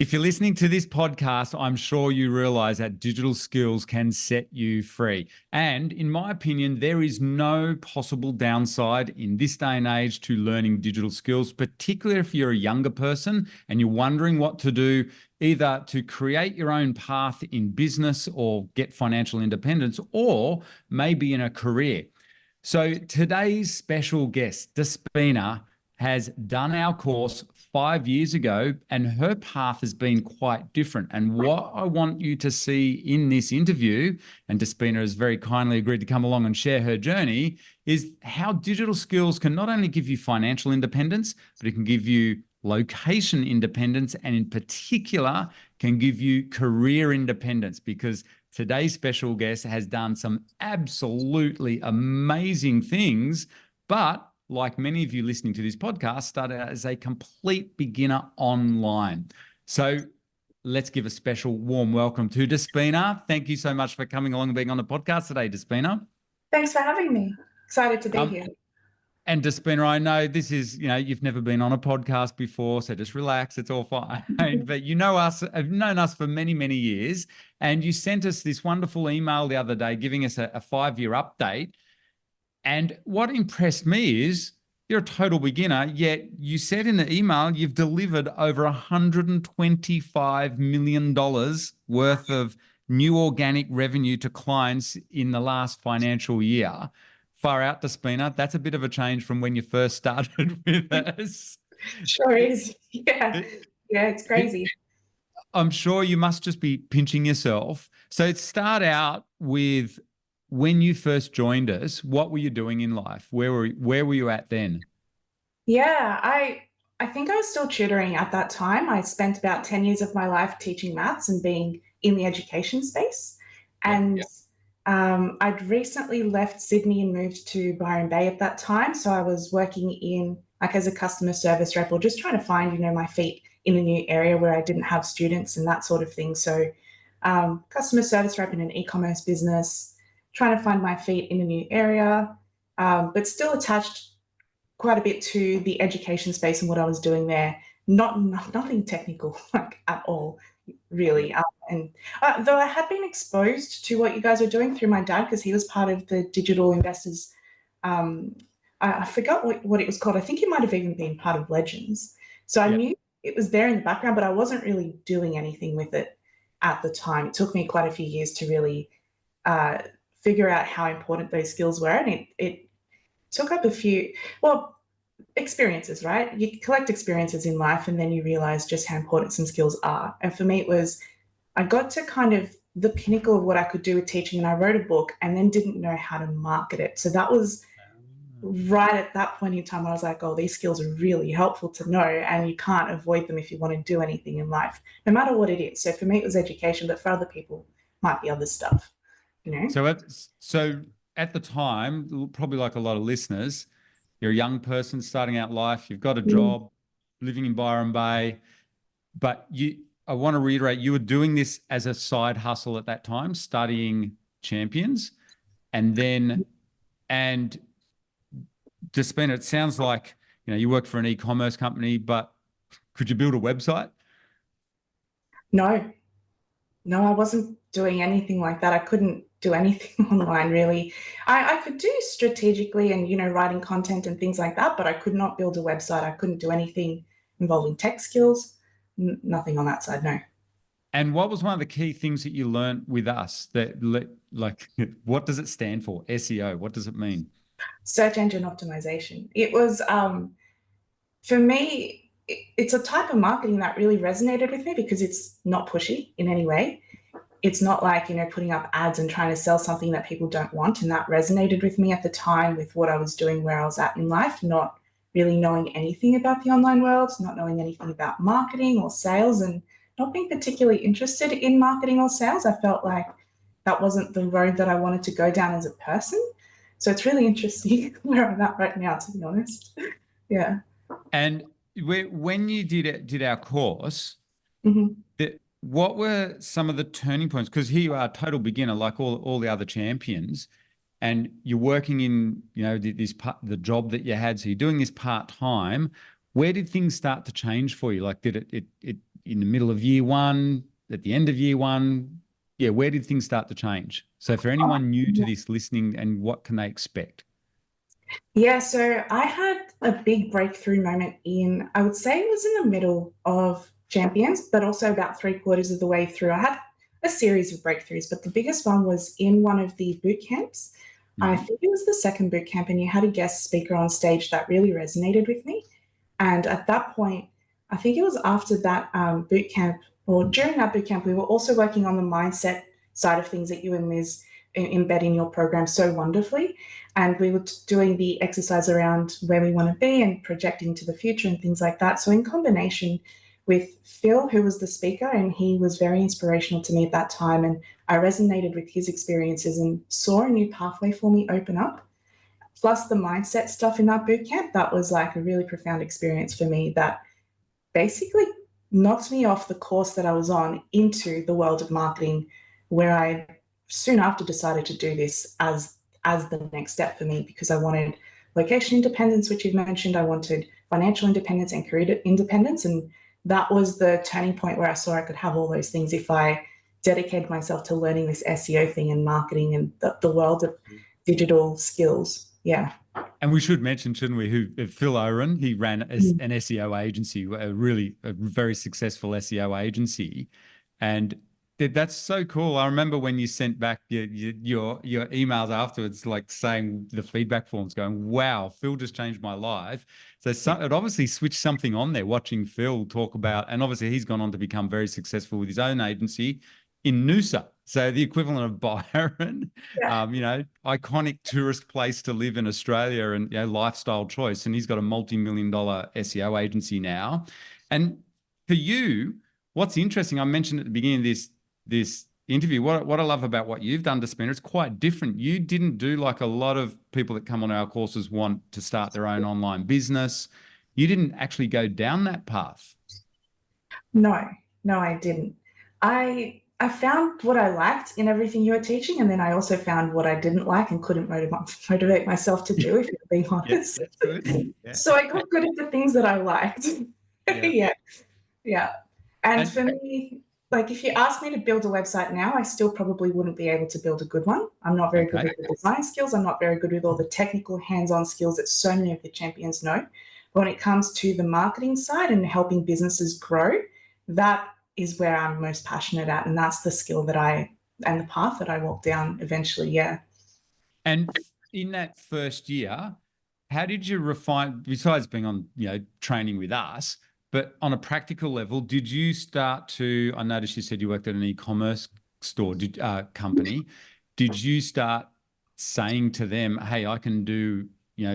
If you're listening to this podcast, I'm sure you realize that digital skills can set you free. And in my opinion, there is no possible downside in this day and age to learning digital skills, particularly if you're a younger person and you're wondering what to do, either to create your own path in business or get financial independence, or maybe in a career. So today's special guest, Despina, has done our course 5 years ago, and her path has been quite different. And what I want you to see in this interview, and Despina has very kindly agreed to come along and share her journey, is how digital skills can not only give you financial independence, but it can give you location independence, and in particular can give you career independence, because today's special guest has done some absolutely amazing things, but like many of you listening to this podcast, started out as a complete beginner online. So let's give a special warm welcome to Despina. Thank you so much for coming along and being on the podcast today, Despina. Thanks for having me. Excited to be here. And Despina, I know this is, you've never been on a podcast before, so just relax, it's all fine. But you know us, have known us for many, many years, and you sent us this wonderful email the other day giving us a 5-year update. And what impressed me is you're a total beginner, yet you said in the email you've delivered over $125 million worth of new organic revenue to clients in the last financial year. Far out, Despina. That's a bit of a change from when you first started with us. Sure is. Yeah, it's crazy. I'm sure you must just be pinching yourself. So start out with, when you first joined us, what were you doing in life? Where were you at then? Yeah, I think I was still tutoring at that time. I spent about 10 years of my life teaching maths and being in the education space. And I'd recently left Sydney and moved to Byron Bay at that time. So I was working in as a customer service rep, or just trying to find, my feet in a new area where I didn't have students and that sort of thing. So customer service rep in an e-commerce business, trying to find my feet in a new area, but still attached quite a bit to the education space and what I was doing there. Nothing technical at all, really. Though I had been exposed to what you guys were doing through my dad, because he was part of the digital investors. I forgot what it was called. I think he might have even been part of Legends. So I knew it was there in the background, but I wasn't really doing anything with it at the time. It took me quite a few years to really figure out how important those skills were. And it took up a few, experiences, right? You collect experiences in life and then you realize just how important some skills are. And for me, it was, I got to kind of the pinnacle of what I could do with teaching, and I wrote a book and then didn't know how to market it. So that was right at that point in time, I was like, oh, these skills are really helpful to know, and you can't avoid them if you want to do anything in life, no matter what it is. So for me, it was education, but for other people, it might be other stuff. So at the time, probably like a lot of listeners, you're a young person starting out life, you've got a job, living in Byron Bay, but I want to reiterate, you were doing this as a side hustle at that time, studying champions, and Despina, it sounds like, you worked for an e-commerce company, but could you build a website? No, I wasn't doing anything like that. I couldn't do anything online, really. I could do strategically and, writing content and things like that, but I could not build a website. I couldn't do anything involving tech skills, nothing on that side, no. And what was one of the key things that you learned with us what does it stand for? SEO, what does it mean? Search engine optimization. It was, for me, it's a type of marketing that really resonated with me because it's not pushy in any way. It's not like, putting up ads and trying to sell something that people don't want. And that resonated with me at the time with what I was doing, where I was at in life, not really knowing anything about the online world, not knowing anything about marketing or sales, and not being particularly interested in marketing or sales. I felt like that wasn't the road that I wanted to go down as a person. So it's really interesting where I'm at right now, to be honest. Yeah. And when you did our course, what were some of the turning points? Because here you are, a total beginner, like all the other champions, and you're working in, the job that you had. So you're doing this part-time. Where did things start to change for you? Like, did it in the middle of year one, at the end of year one? Yeah, where did things start to change? So for anyone new to this listening, and what can they expect? Yeah, so I had a big breakthrough moment in, I would say it was in the middle of Champions, but also about three-quarters of the way through. I had a series of breakthroughs, but the biggest one was in one of the boot camps. I think it was the second boot camp, and you had a guest speaker on stage that really resonated with me. And at that point, I think it was after that boot camp or during that boot camp, we were also working on the mindset side of things that you and Liz embed in your program so wonderfully. And we were doing the exercise around where we want to be and projecting to the future and things like that. So, in combination with Phil, who was the speaker, and he was very inspirational to me at that time. And I resonated with his experiences and saw a new pathway for me open up. Plus, the mindset stuff in that boot camp, that was like a really profound experience for me that basically knocked me off the course that I was on into the world of marketing, where I soon after decided to do this as the next step for me because I wanted location independence, which you've mentioned. I wanted financial independence and career independence. And that was the turning point where I saw I could have all those things if I dedicated myself to learning this SEO thing and marketing and the world of digital skills. Yeah. And we should mention, shouldn't we, who Phil Oren, he ran an SEO agency, a very successful SEO agency. And that's so cool. I remember when you sent back your emails afterwards, like saying the feedback forms going, wow, Phil just changed my life. So it obviously switched something on there watching Phil talk about, and obviously he's gone on to become very successful with his own agency in Noosa. So the equivalent of Byron, iconic tourist place to live in Australia and lifestyle choice. And he's got a multi-million-dollar SEO agency now. And for you, what's interesting, I mentioned at the beginning of this interview, what I love about what you've done, Despina, it's quite different. You didn't do like a lot of people that come on our courses want to start their own online business. You didn't actually go down that path. No, I didn't. I found what I liked in everything you were teaching, and then I also found what I didn't like and couldn't motivate myself to do, if you're being honest. Yeah, that's good. Yeah. So I got good at the things that I liked. Yeah. And for me, like if you ask me to build a website now, I still probably wouldn't be able to build a good one. I'm not very good with the design skills. I'm not very good with all the technical hands-on skills that so many of the champions know. But when it comes to the marketing side and helping businesses grow, that is where I'm most passionate at. And that's the skill and the path that I walk down eventually. Yeah. And in that first year, how did you refine, besides being on, training with us, but on a practical level, did you start to, I noticed you said you worked at an e-commerce store company. Did you start saying to them, hey, I can do,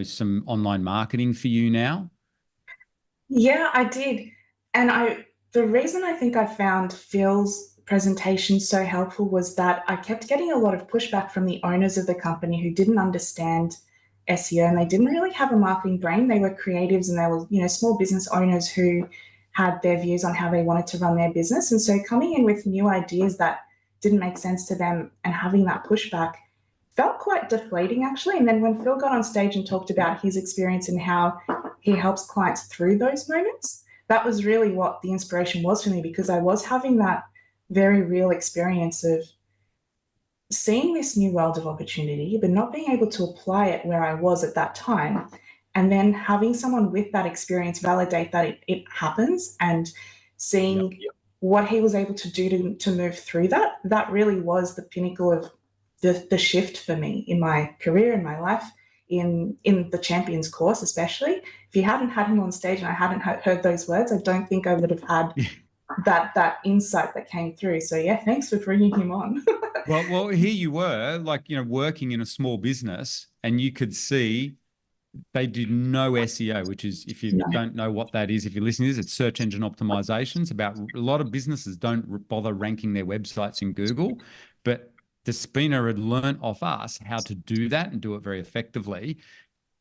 some online marketing for you now? Yeah, I did. And the reason I think I found Phil's presentation so helpful was that I kept getting a lot of pushback from the owners of the company who didn't understand SEO and they didn't really have a marketing brain. They were creatives and they were, small business owners who had their views on how they wanted to run their business. And so coming in with new ideas that didn't make sense to them and having that pushback felt quite deflating actually. And then when Phil got on stage and talked about his experience and how he helps clients through those moments, that was really what the inspiration was for me, because I was having that very real experience of seeing this new world of opportunity, but not being able to apply it where I was at that time. And then having someone with that experience validate that it happens and seeing what he was able to do to move through that really was the pinnacle of the shift for me in my career, in my life, in the Champions course, especially. If you hadn't had him on stage and I hadn't heard those words, I don't think I would have had that insight that came through. So yeah, thanks for bringing him on. Well, here you were, like, working in a small business, and you could see they do no SEO, which is, if you don't know what that is, if you're listening to this, it's search engine optimization. It's about a lot of businesses don't bother ranking their websites in Google, but Despina had learned off us how to do that and do it very effectively.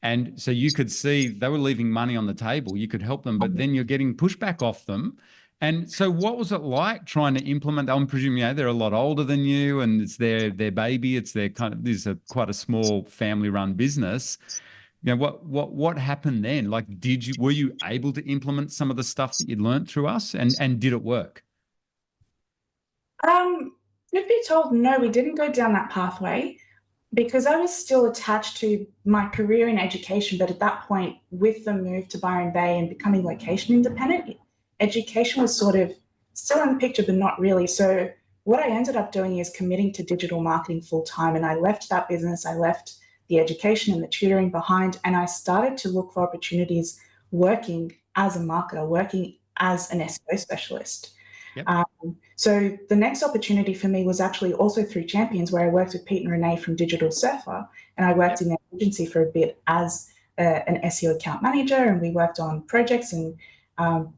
And so you could see they were leaving money on the table. You could help them, but then you're getting pushback off them. And so what was it like trying to implement? I'm presuming, they're a lot older than you and it's their baby. It's their this is quite a small family run business. what happened then? Like, were you able to implement some of the stuff that you learned through us, and did it work? Truth be told, no, we didn't go down that pathway because I was still attached to my career in education. But at that point, with the move to Byron Bay and becoming location independent, education was sort of still in the picture, but not really. So what I ended up doing is committing to digital marketing full time. And I left that business. I left the education and the tutoring behind. And I started to look for opportunities working as a marketer, working as an SEO specialist. Yep. So the next opportunity for me was actually also through Champions, where I worked with Pete and Renee from Digital Surfer, and I worked in their agency for a bit as an SEO account manager, and we worked on projects and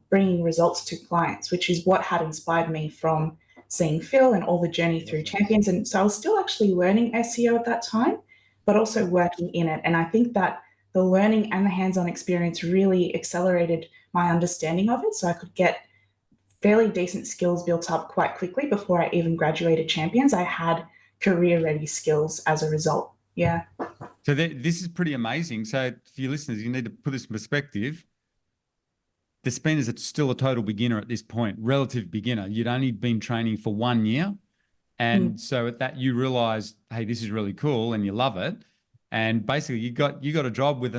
bringing results to clients, which is what had inspired me from seeing Phil and all the journey through Champions. And so I was still actually learning SEO at that time, but also working in it. And I think that the learning and the hands-on experience really accelerated my understanding of it, so I could get fairly decent skills built up quite quickly before I even graduated Champions. I had career ready skills as a result. Yeah. So this is pretty amazing. So for your listeners, you need to put this in perspective. Despina is still a total beginner at this point, relative beginner. You'd only been training for 1 year. And so at that, you realize, hey, this is really cool, and you love it. And basically you got a job with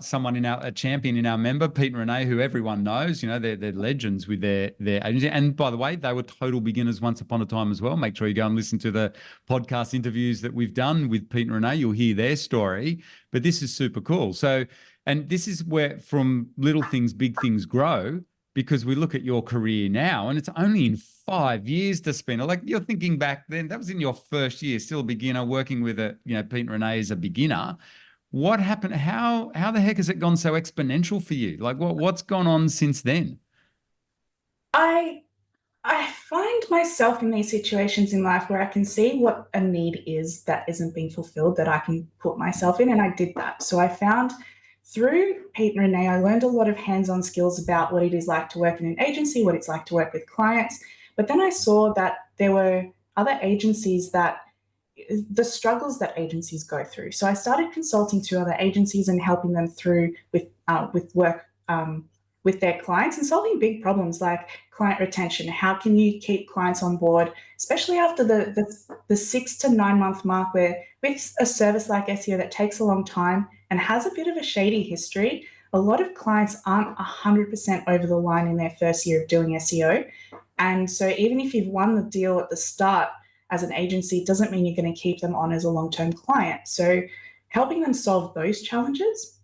someone in a champion in our member, Pete and Renee, who everyone knows. They're legends with their agency. And by the way, they were total beginners once upon a time as well. Make sure you go and listen to the podcast interviews that we've done with Pete and Renee. You'll hear their story. But this is super cool. So, and this is where from little things, big things grow, because we look at your career now and it's only in 5 years, Despina. Like, you're thinking back then, that was in your first year, still a beginner, working with Pete and Renee as a beginner. What happened? How the heck has it gone so exponential for you? Like, what's gone on since then? I find myself in these situations in life where I can see what a need is that isn't being fulfilled, that I can put myself in, and I did that. So I found through Pete and Renee, I learned a lot of hands-on skills about what it is like to work in an agency, what it's like to work with clients. But then I saw that there were other agencies the struggles that agencies go through. So I started consulting to other agencies and helping them through with work with their clients and solving big problems like client retention. How can you keep clients on board, especially after the 6 to 9 month mark, where with a service like SEO that takes a long time and has a bit of a shady history, a lot of clients aren't 100% over the line in their first year of doing SEO. And so even if you've won the deal at the start as an agency, it doesn't mean you're going to keep them on as a long-term client. So helping them solve those challenges,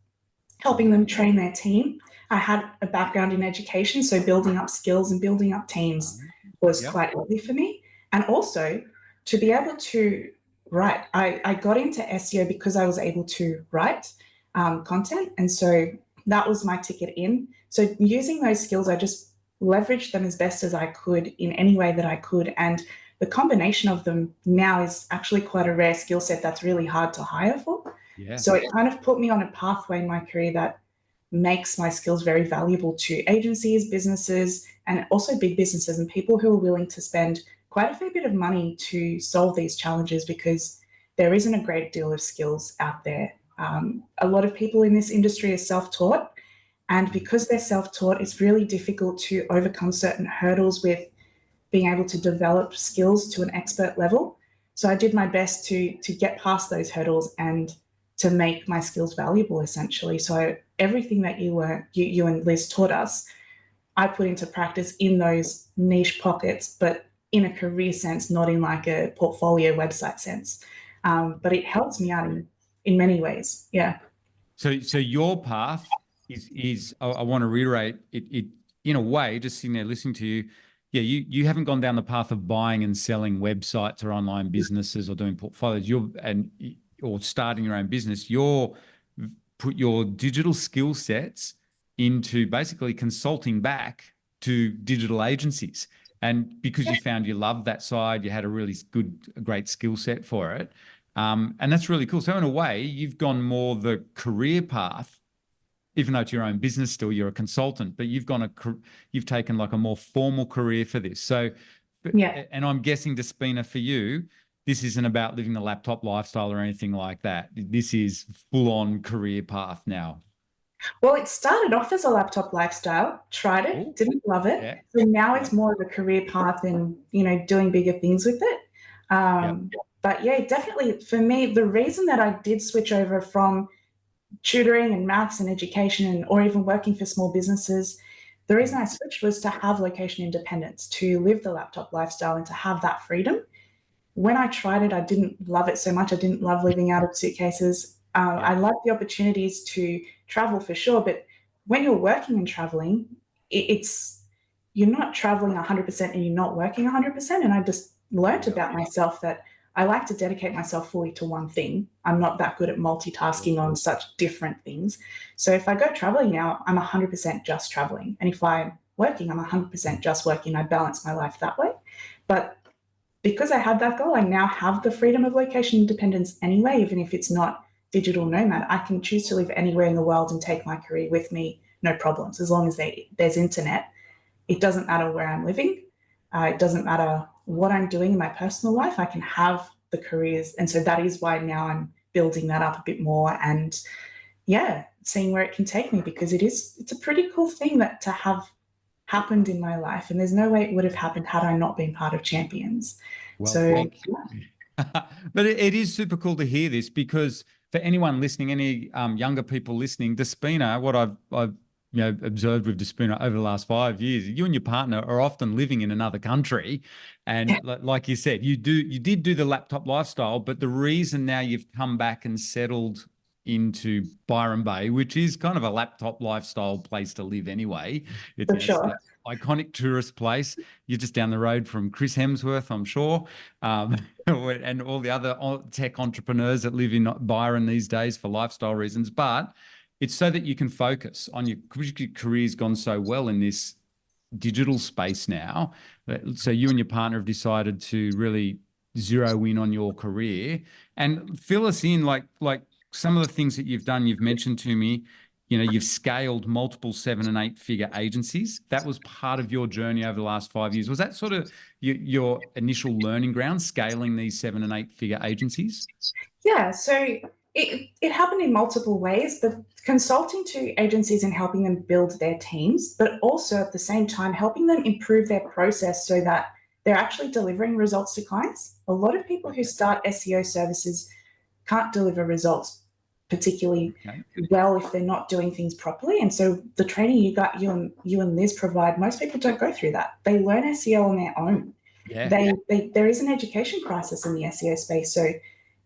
helping them train their team. I had a background in education, so building up skills and building up teams was quite easy for me. And also to be able to write. I got into SEO because I was able to write content. And so that was my ticket in. So using those skills, I just leveraged them as best as I could in any way that I could. And the combination of them now is actually quite a rare skill set that's really hard to hire for. Yeah. So it kind of put me on a pathway in my career that makes my skills very valuable to agencies, businesses, and also big businesses and people who are willing to spend quite a fair bit of money to solve these challenges, because there isn't a great deal of skills out there. A lot of people in this industry are self-taught, and because they're self-taught, it's really difficult to overcome certain hurdles with being able to develop skills to an expert level. So I did my best to get past those hurdles and to make my skills valuable, essentially. So everything that you and Liz taught us, I put into practice in those niche pockets, but in a career sense, not in like a portfolio website sense. But it helps me out in many ways. Yeah. So your path is I want to reiterate it in a way, just sitting there listening to you. Yeah, you haven't gone down the path of buying and selling websites or online businesses or doing portfolios. Or starting your own business. You're put your digital skill sets into basically consulting back to digital agencies. And because you found you loved that side, you had a great skill set for it. And that's really cool. So in a way, you've gone more the career path, even though it's your own business still, you're a consultant, but you've taken like a more formal career for this. So, yeah. And I'm guessing, Despina, for you, this isn't about living the laptop lifestyle or anything like that. This is full-on career path now. Well, it started off as a laptop lifestyle, tried Ooh, it, didn't love it. yeah, So now yeah, it's more of a career path and, doing bigger things with it. yeah, But yeah, definitely for me, the reason that I did switch over from tutoring and maths and education or even working for small businesses, the reason I switched was to have location independence, to live the laptop lifestyle and to have that freedom. When I tried it, I didn't love it so much. I didn't love living out of suitcases. yeah, I like the opportunities to travel for sure, but when you're working and traveling, it's you're not traveling 100% and you're not working 100%. And I just learnt yeah. about myself that I like to dedicate myself fully to one thing. I'm not that good at multitasking on such different things. So if I go traveling now, I'm 100% just traveling. And if I'm working, I'm 100% just working. I balance my life that way. But because I had that goal, I now have the freedom of location independence anyway, even if it's not digital nomad. I can choose to live anywhere in the world and take my career with me, no problems, as long as there's internet. It doesn't matter where I'm living. It doesn't matter what I'm doing in my personal life. I can have the careers. And so that is why now I'm building that up a bit more and, yeah, seeing where it can take me, because it's a pretty cool thing that to have happened in my life. And there's no way it would have happened had I not been part of Champions. Well, So, thank you. But it is super cool to hear this, because for anyone listening, any younger people listening, Despina, what I've observed with Despina over the last 5 years, you and your partner are often living in another country, yeah, and like you said, you did do the laptop lifestyle, but the reason now you've come back and settled into Byron Bay, which is kind of a laptop lifestyle place to live anyway. for It's sure. that iconic tourist place. You're just down the road from Chris Hemsworth, I'm sure, and all the other tech entrepreneurs that live in Byron these days for lifestyle reasons. But it's so that you can focus on your career's gone so well in this digital space now. So you and your partner have decided to really zero in on your career and fill us in, like some of the things that you've done. You've mentioned to me, you've scaled multiple 7 and 8 figure agencies. That was part of your journey over the last 5 years. Was that sort of your initial learning ground, scaling these 7 and 8 figure agencies? Yeah, so it happened in multiple ways, but consulting to agencies and helping them build their teams, but also at the same time helping them improve their process so that they're actually delivering results to clients. A lot of people who Okay. start SEO services can't deliver results particularly Okay. well if they're not doing things properly. And so the training you and Liz provide, most people don't go through that. They learn SEO on their own. Yeah. There is an education crisis in the SEO space. So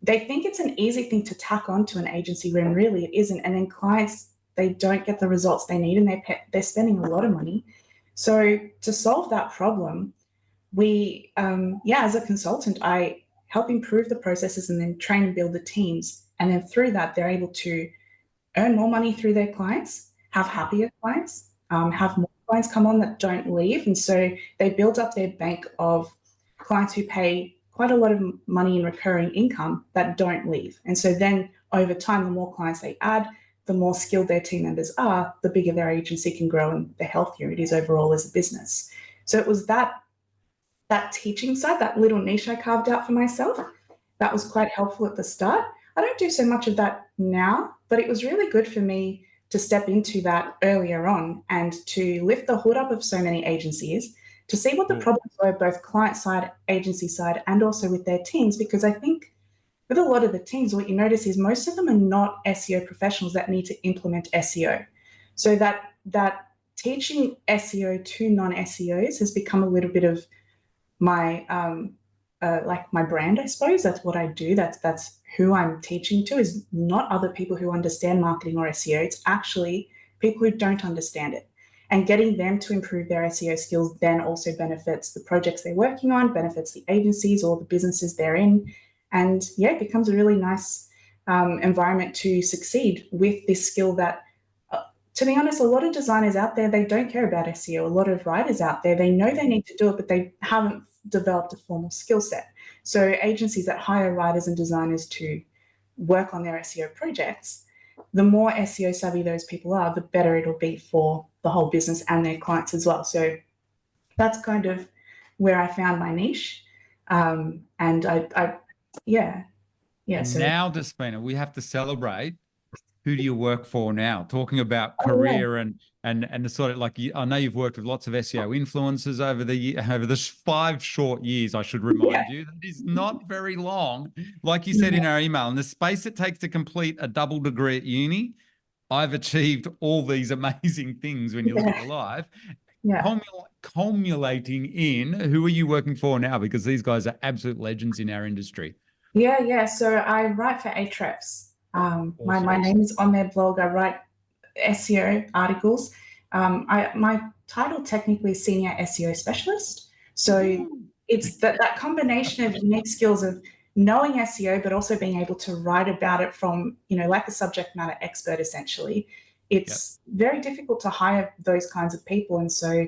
they think it's an easy thing to tack onto an agency when really it isn't. And then clients, they don't get the results they need, and they're spending a lot of money. So to solve that problem, as a consultant, I help improve the processes and then train and build the teams. And then through that, they're able to earn more money through their clients, have happier clients, have more clients come on that don't leave. And so they build up their bank of clients who pay quite a lot of money in recurring income that don't leave. And so then over time, the more clients they add, the more skilled their team members are, the bigger their agency can grow and the healthier it is overall as a business. So it was that teaching side, that little niche I carved out for myself, that was quite helpful at the start. I don't do so much of that now, but it was really good for me to step into that earlier on and to lift the hood up of so many agencies to see what the problems were, both client side, agency side, and also with their teams. Because I think with a lot of the teams, what you notice is most of them are not SEO professionals that need to implement SEO. So that teaching SEO to non-SEOs has become a little bit of my like my brand, I suppose. That's what I do. That's who I'm teaching to, is not other people who understand marketing or SEO. It's actually people who don't understand it. And getting them to improve their SEO skills then also benefits the projects they're working on, benefits the agencies or the businesses they're in. And yeah, it becomes a really nice environment to succeed with this skill that, to be honest, a lot of designers out there, they don't care about SEO. A lot of writers out there, they know they need to do it, but they haven't developed a formal skill set. So agencies that hire writers and designers to work on their SEO projects, the more SEO savvy those people are, the better it'll be for the whole business and their clients as well. So that's kind of where I found my niche. And I Yeah. Yeah. And So, now, Despina, we have to celebrate. Who do you work for now? Talking about oh, yeah. career and the sort of like I know you've worked with lots of SEO influencers over the 5 short years. I should Yeah. remind you that is not very long. Like you said Yeah. in our email, in the space it takes to complete a double degree at uni, I've achieved all these amazing things when you look at Yeah. your life, Yeah. culminating in who are you working for now? Because these guys are absolute legends in our industry. Yeah. Yeah. So I write for Ahrefs. My Awesome. name is on their blog. I write SEO articles. My title technically is senior SEO specialist. So Woo. it's that combination of unique skills of knowing SEO, but also being able to write about it from, like a subject matter expert, essentially. Yep. It's very difficult to hire those kinds of people. And so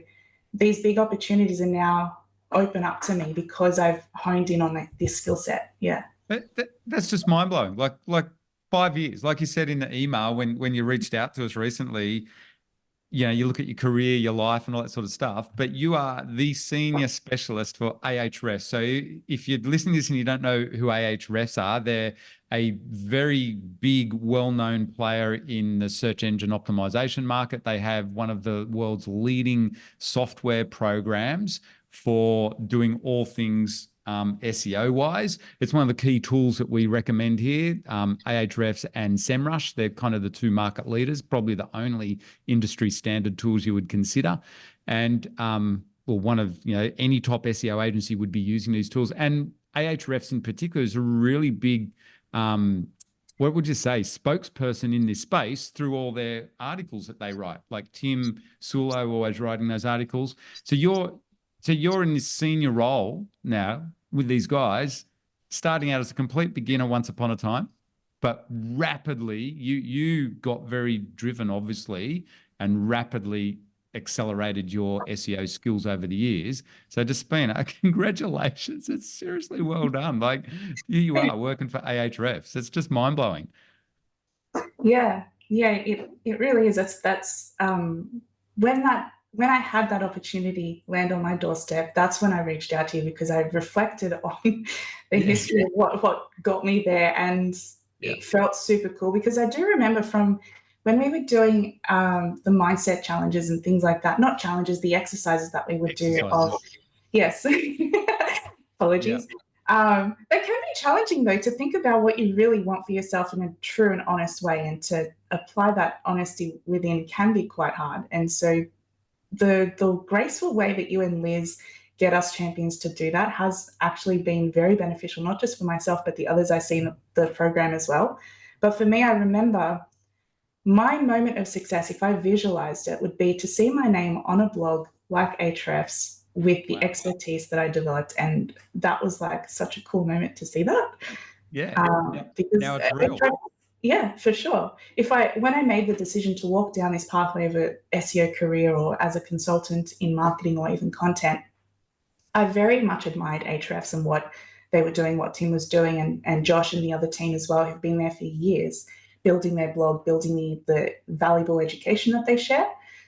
these big opportunities are now open up to me because I've honed in on this skill set. Yeah. That's just mind blowing. Like 5 years, like you said in the email when you reached out to us recently, you look at your career, your life, and all that sort of stuff, but you are the senior specialist for Ahrefs. So if you're listening to this and you don't know who Ahrefs are, they're a very big, well-known player in the search engine optimization market. They have one of the world's leading software programs for doing all things SEO wise. It's one of the key tools that we recommend here. Ahrefs and SEMrush, they're kind of the two market leaders, probably the only industry standard tools you would consider. And well, one of any top SEO agency would be using these tools. And Ahrefs in particular is a really big what would you say, spokesperson in this space through all their articles that they write. Like Tim Sulo always writing those articles. So you're in this senior role now with these guys, starting out as a complete beginner once upon a time, but rapidly you got very driven, obviously, and rapidly accelerated your SEO skills over the years. So Despina, congratulations. It's seriously well done. Like here you are working for Ahrefs. It's just mind blowing. Yeah, yeah, it really is. That's when I had that opportunity land on my doorstep, that's when I reached out to you because I reflected on the Yeah. history of what got me there, and Yeah. it felt super cool because I do remember from when we were doing the mindset challenges and things like that, not challenges, the exercises that we would do of, Exercises. yes, Yeah. apologies. They can be challenging though to think about what you really want for yourself in a true and honest way, and to apply that honesty within can be quite hard. And so the graceful way that you and Liz get us champions to do that has actually been very beneficial, not just for myself, but the others I see in the program as well. But for me, I remember my moment of success, if I visualized it, would be to see my name on a blog like Ahrefs with the Wow. expertise that I developed. And that was like such a cool moment to see that. Yeah. Because Now it's real. yeah, for sure. When I made the decision to walk down this pathway of a SEO career or as a consultant in marketing or even content, I very much admired Ahrefs and what they were doing, what Tim was doing, and Josh and the other team as well, who've been there for years, building their blog, building the valuable education that they share.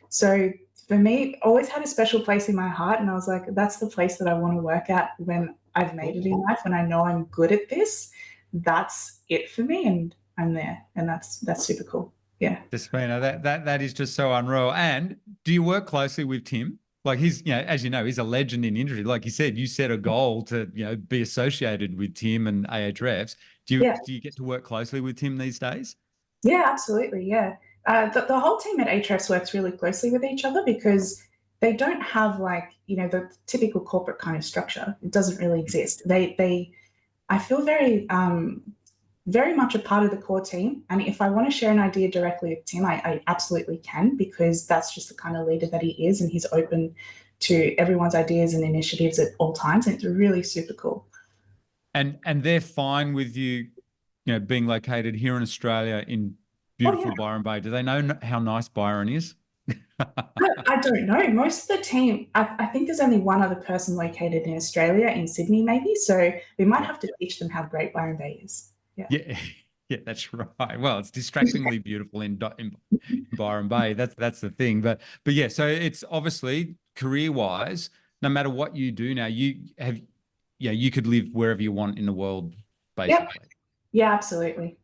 So for me, always had a special place in my heart. And I was like, that's the place that I want to work at when I've made it in life, when I know I'm good at this. That's it for me. And I'm there. And that's super cool. Yeah. Despina, that is just so unreal. And do you work closely with Tim? Like he's, as you know, he's a legend in industry. Like you said, you set a goal to, be associated with Tim and Ahrefs. Do you Yeah. do you get to work closely with Tim these days? Yeah, absolutely. Yeah. The whole team at Ahrefs works really closely with each other because they don't have like, the typical corporate kind of structure. It doesn't really exist. I feel very much a part of the core team. And if I want to share an idea directly with Tim, I absolutely can, because that's just the kind of leader that he is. And he's open to everyone's ideas and initiatives at all times. And it's really super cool. And they're fine with you, being located here in Australia in Oh, yeah. beautiful Byron Bay. Do they know how nice Byron is? I don't know. Most of the team, I think there's only one other person located in Australia, in Sydney, maybe. So we might Yeah. have to teach them how great Byron Bay is. Yeah. Yeah, yeah, that's right. Well, it's distractingly beautiful in Byron Bay. That's the thing. But yeah, so it's obviously career wise, no matter what you do now, you have, you could live wherever you want in the world Yep. basically. Yeah, absolutely.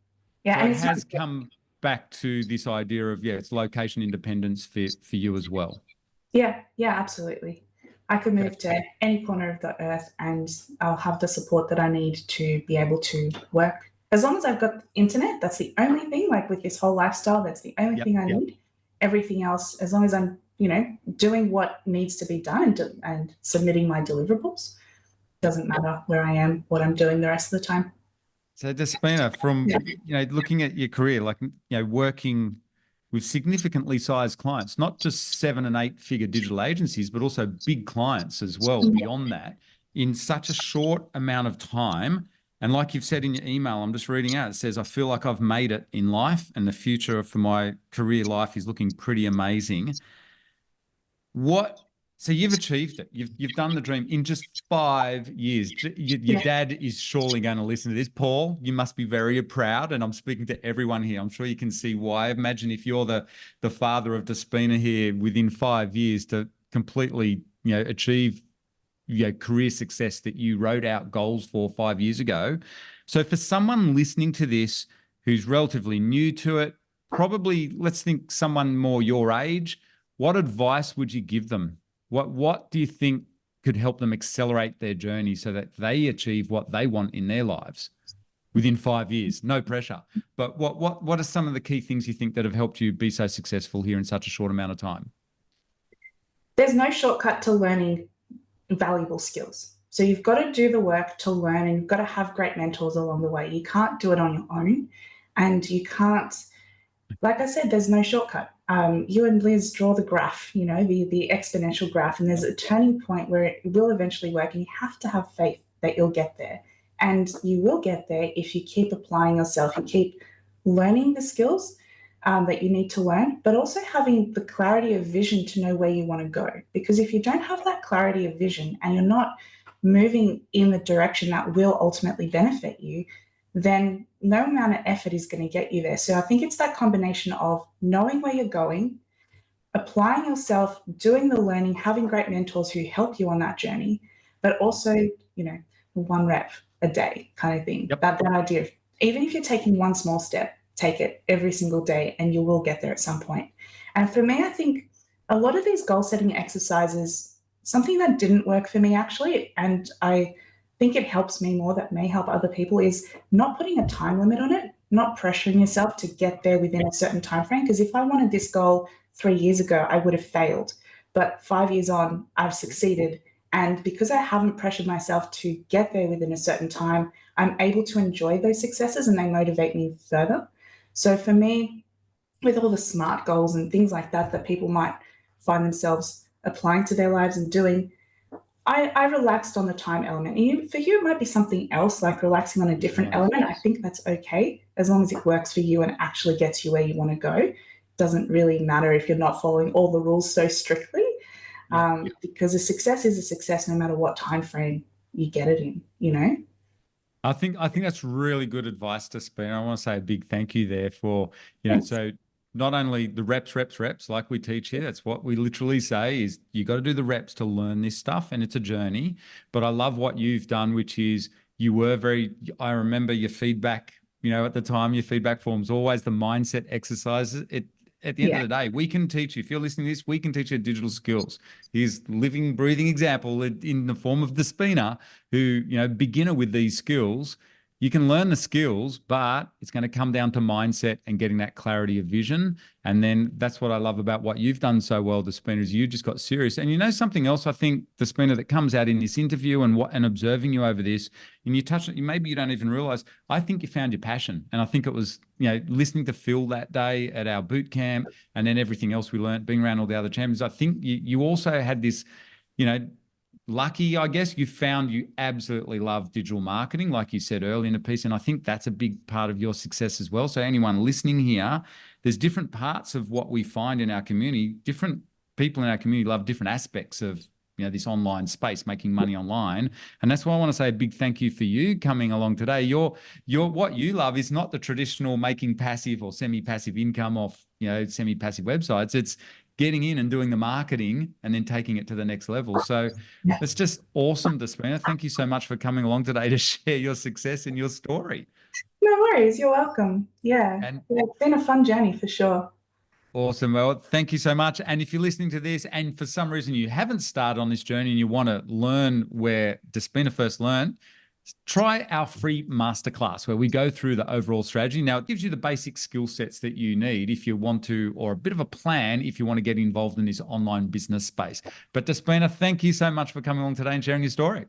Yeah, So and it it's not, has come back to this idea of, yeah, it's location independence for you as well. yeah, absolutely. I could Okay. move to any corner of the earth and I'll have the support that I need to be able to work. As long as I've got internet, that's the only thing, like with this whole lifestyle, that's the only Yep. thing I need. Everything else, as long as I'm, doing what needs to be done and submitting my deliverables, doesn't matter where I am, what I'm doing the rest of the time. So Despina, from looking at your career, like working with significantly sized clients, not just 7 and 8 figure digital agencies, but also big clients as well beyond that, in such a short amount of time. And like you've said in your email, I'm just reading out, it says, I feel like I've made it in life and the future for my career life is looking pretty amazing. So you've achieved it. You've done the dream in just 5 years. Your Yeah. dad is surely going to listen to this. Paul, you must be very proud. And I'm speaking to everyone here. I'm sure you can see why. Imagine if you're the father of Despina here within 5 years to completely, achieve career success that you wrote out goals for 5 years ago. So for someone listening to this who's relatively new to it, probably let's think someone more your age, what advice would you give them? What do you think could help them accelerate their journey so that they achieve what they want in their lives within 5 years? No pressure. But what are some of the key things you think that have helped you be so successful here in such a short amount of time? There's no shortcut to learning valuable skills. So you've got to do the work to learn and you've got to have great mentors along the way. You can't do it on your own. And you can't, like I said, there's no shortcut. You and Liz draw the graph, the exponential graph, and there's a turning point where it will eventually work. And you have to have faith that you'll get there. And you will get there if you keep applying yourself, you keep learning the skills that you need to learn, but also having the clarity of vision to know where you want to go. Because if you don't have that clarity of vision and you're not moving in the direction that will ultimately benefit you, then no amount of effort is going to get you there. So I think it's that combination of knowing where you're going, applying yourself, doing the learning, having great mentors who help you on that journey, but also, one rep a day kind of thing. Yep. That idea of even if you're taking one small step, take it every single day and you will get there at some point. And for me, I think a lot of these goal setting exercises, something that didn't work for me actually, and I think it helps me more, that may help other people, is not putting a time limit on it, not pressuring yourself to get there within a certain time frame. Because if I wanted this goal 3 years ago, I would have failed. But 5 years on, I've succeeded. And because I haven't pressured myself to get there within a certain time, I'm able to enjoy those successes and they motivate me further. So for me, with all the SMART goals and things like that people might find themselves applying to their lives and doing, I relaxed on the time element. For you, it might be something else, like relaxing on a different element. I think that's okay, as long as it works for you and actually gets you where you want to go. It doesn't really matter if you're not following all the rules so strictly, because a success is a success no matter what time frame you get it in. I think that's really good advice to Despina. I want to say a big thank you there for, Thanks. so not only the reps, like we teach here, that's what we literally say is you got to do the reps to learn this stuff and it's a journey. But I love what you've done, which is I remember your feedback, at the time, your feedback forms, always the mindset exercises. At the end of the day, we can teach you, if you're listening to this, we can teach you digital skills. Here's living, breathing example in the form of Despina, who, beginner with these skills. You can learn the skills, but it's going to come down to mindset and getting that clarity of vision. And then that's what I love about what you've done so well, Despina, is you just got serious. And something else, I think, Despina, that comes out in this interview and observing you over this, and you touched it, maybe you don't even realize, I think you found your passion. And I think it was, listening to Phil that day at our boot camp and then everything else we learned, being around all the other champions. I think you also had this, lucky, I guess, you absolutely love digital marketing, like you said earlier in the piece. And I think that's a big part of your success as well. So anyone listening here, there's different parts of what we find in our community. Different people in our community love different aspects of, this online space, making money online. And that's why I want to say a big thank you for you coming along today. What you love is not the traditional making passive or semi-passive income off, semi-passive websites. It's getting in and doing the marketing and then taking it to the next level. So Yeah. it's just awesome, Despina. Thank you so much for coming along today to share your success and your story. No worries. You're welcome. Yeah. And Yeah, it's been a fun journey for sure. awesome. Well, thank you so much. And if you're listening to this and for some reason you haven't started on this journey and you want to learn where Despina first learned, try our free masterclass where we go through the overall strategy. Now, it gives you the basic skill sets that you need if you want to, or a bit of a plan if you want to get involved in this online business space. But Despina, thank you so much for coming along today and sharing your story.